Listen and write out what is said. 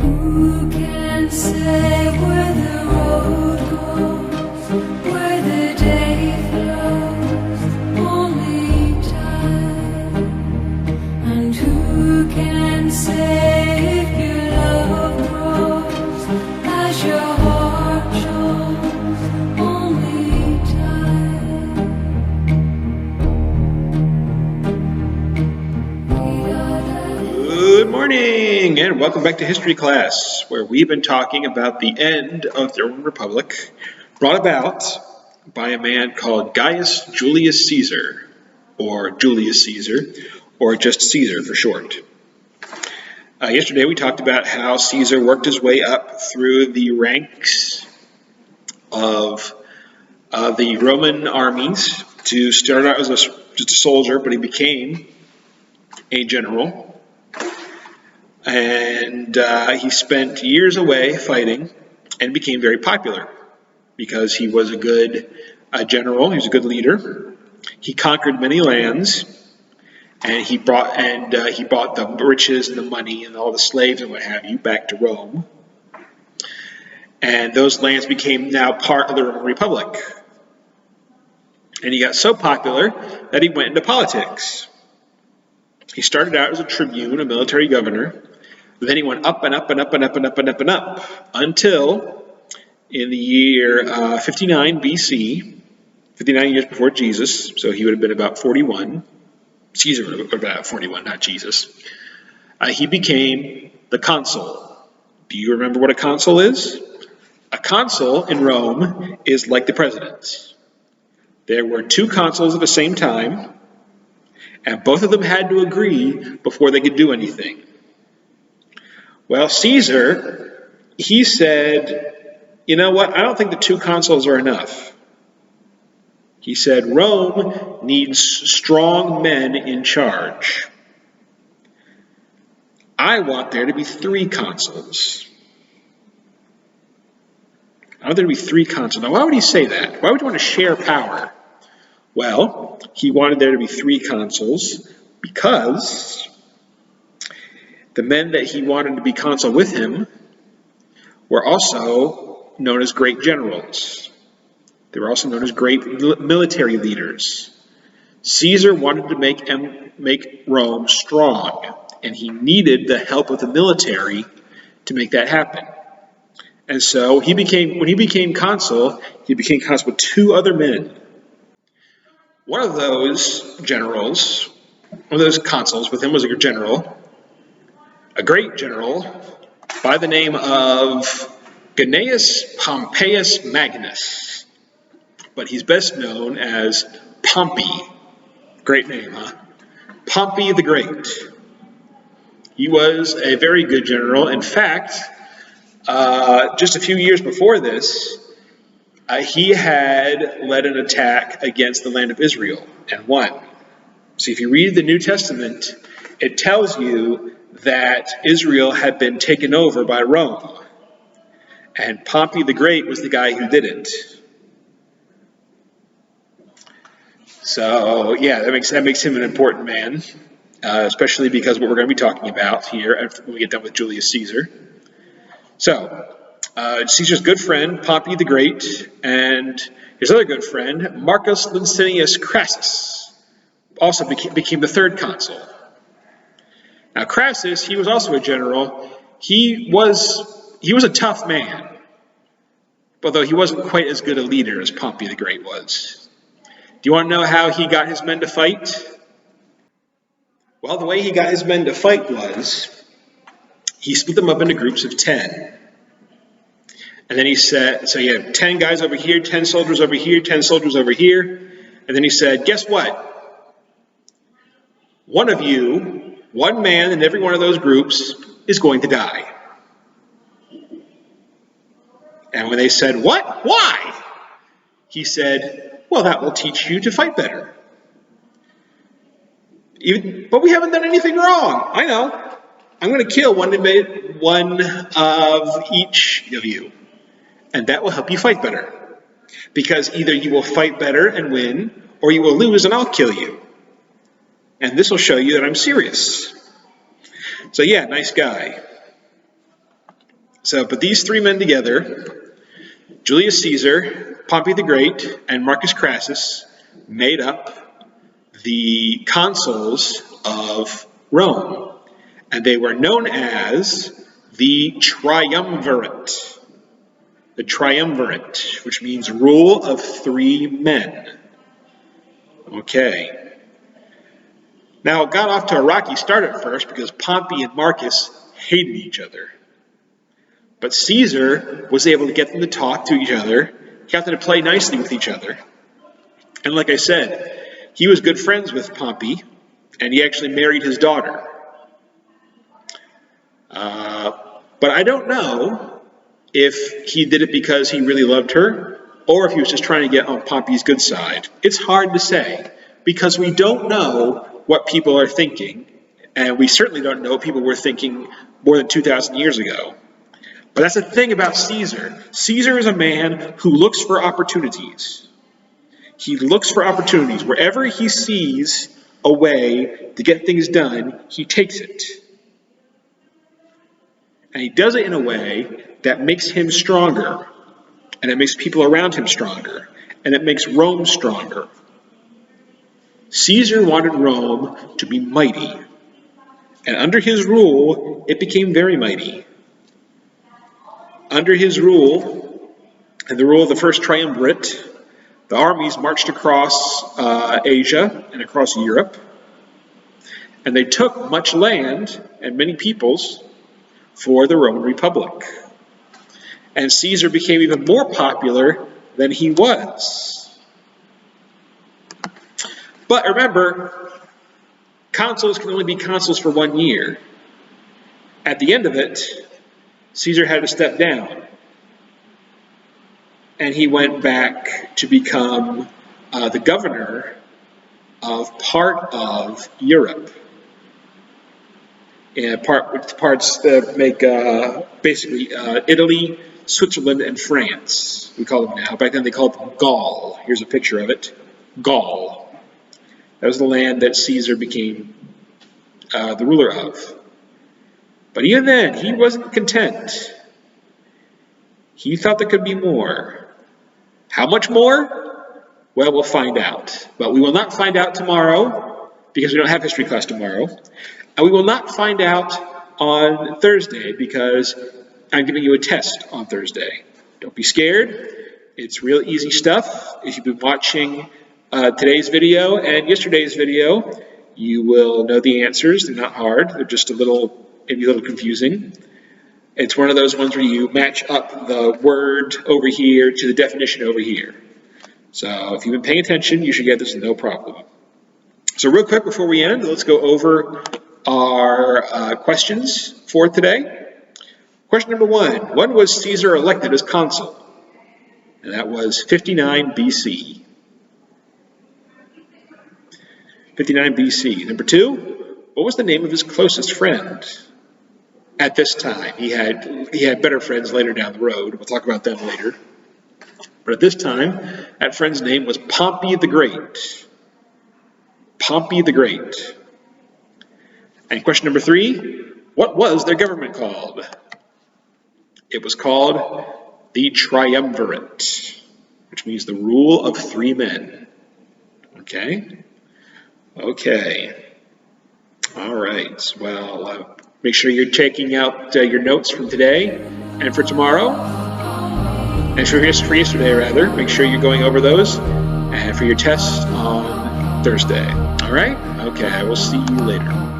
Who can say where the road goes, where the day flows? Only time. And who can say if your love grows as your heart shows? Only time. Good morning and welcome back to History Class, where we've been talking about the end of the Roman Republic brought about by a man called Gaius Julius Caesar, or Julius Caesar, or just Caesar for short. Yesterday we talked about how Caesar worked his way up through the ranks of the Roman armies to start out as just a soldier, but he became a general. And he spent years away fighting and became very popular because he was a good general. He was a good leader. He conquered many lands, and he brought the riches and the money and all the slaves and what have you back to Rome. And those lands became now part of the Roman Republic. And he got so popular that he went into politics. He started out as a tribune, a military governor. Then he went up and up and up and up and up and up and up until in the year 59 BC, 59 years before Jesus, so he would have been about 41. Caesar would have been about 41, not Jesus. He became the consul. Do you remember what a consul is? A consul in Rome is like the president. There were two consuls at the same time, and both of them had to agree before they could do anything. Well, Caesar, he said, you know what, I don't think the two consuls are enough. He said, Rome needs strong men in charge. I want there to be three consuls. I want there to be three consuls. Now, why would he say that? Why would you want to share power? Well, he wanted there to be three consuls because the men that he wanted to be consul with him were also known as great generals. They were also known as great military leaders. Caesar wanted to make Rome strong, and he needed the help of the military to make that happen. And so when he became consul with two other men. One of those generals, one of those consuls with him was a general, a great general by the name of Gnaeus Pompeius Magnus, but he's best known as Pompey. Great name, huh? Pompey the Great. He was a very good general. In fact, just a few years before this, he had led an attack against the land of Israel and won. So if you read the New Testament, it tells you that Israel had been taken over by Rome. And Pompey the Great was the guy who did it. So, yeah, that makes him an important man, especially because what we're going to be talking about here when we get done with Julius Caesar. So, Caesar's good friend, Pompey the Great, and his other good friend, Marcus Licinius Crassus, also became the third consul. Now, Crassus, he was also a general. He was a tough man, although he wasn't quite as good a leader as Pompey the Great was. Do you want to know how he got his men to fight? Well, the way he got his men to fight was he split them up into groups of 10. And then he said, so you have 10 guys over here, 10 soldiers over here, 10 soldiers over here. And then he said, guess what? One of you, one man in every one of those groups is going to die. And when they said, what? Why? He said, well, that will teach you to fight better. But we haven't done anything wrong. I know. I'm going to kill one of each of you. And that will help you fight better. Because either you will fight better and win, or you will lose and I'll kill you. And this will show you that I'm serious. So yeah, nice guy. But these three men together, Julius Caesar, Pompey the Great, and Marcus Crassus, made up the consuls of Rome. And they were known as the Triumvirate. The Triumvirate, which means rule of three men. Okay. Now, it got off to a rocky start at first because Pompey and Marcus hated each other. But Caesar was able to get them to talk to each other, got them to play nicely with each other. And like I said, he was good friends with Pompey, and he actually married his daughter. But I don't know if he did it because he really loved her, or if he was just trying to get on Pompey's good side. It's hard to say, because we don't know what people are thinking, and we certainly don't know what people were thinking more than 2,000 years ago. But that's the thing about Caesar. Caesar is a man who looks for opportunities. He looks for opportunities. Wherever he sees a way to get things done, he takes it. And he does it in a way that makes him stronger, and it makes people around him stronger, and it makes Rome stronger. Caesar wanted Rome to be mighty, and under his rule, it became very mighty. Under his rule, and the rule of the first triumvirate, the armies marched across Asia and across Europe, and they took much land and many peoples for the Roman Republic. And Caesar became even more popular than he was. But remember, consuls can only be consuls for 1 year. At the end of it, Caesar had to step down. And he went back to become the governor of part of Europe. And parts that make basically Italy, Switzerland, and France. We call them now. Back then they called them Gaul. Here's a picture of it. Gaul. That was the land that Caesar became the ruler of. But even then, he wasn't content. He thought there could be more. How much more? Well, we'll find out. But we will not find out tomorrow, because we don't have history class tomorrow. And we will not find out on Thursday, because I'm giving you a test on Thursday. Don't be scared. It's real easy stuff. If you've been watching today's video and yesterday's video, you will know the answers. They're not hard. They're just maybe a little confusing. It's one of those ones where you match up the word over here to the definition over here. So if you've been paying attention, you should get this no problem. So real quick before we end, let's go over our questions for today. Question number 1. When was Caesar elected as consul? And that was 59 BC. 59 BC. Number 2. What was the name of his closest friend at this time? He had better friends later down the road. We'll talk about them later. But at this time, that friend's name was Pompey the Great. Pompey the Great. And question number 3, what was their government called? It was called the Triumvirate, which means the rule of 3 men. Okay? Okay. All right. Well, make sure you're taking out your notes from today and for tomorrow. And for yesterday, rather. Make sure you're going over those. And for your tests on Thursday. All right? Okay. I will see you later.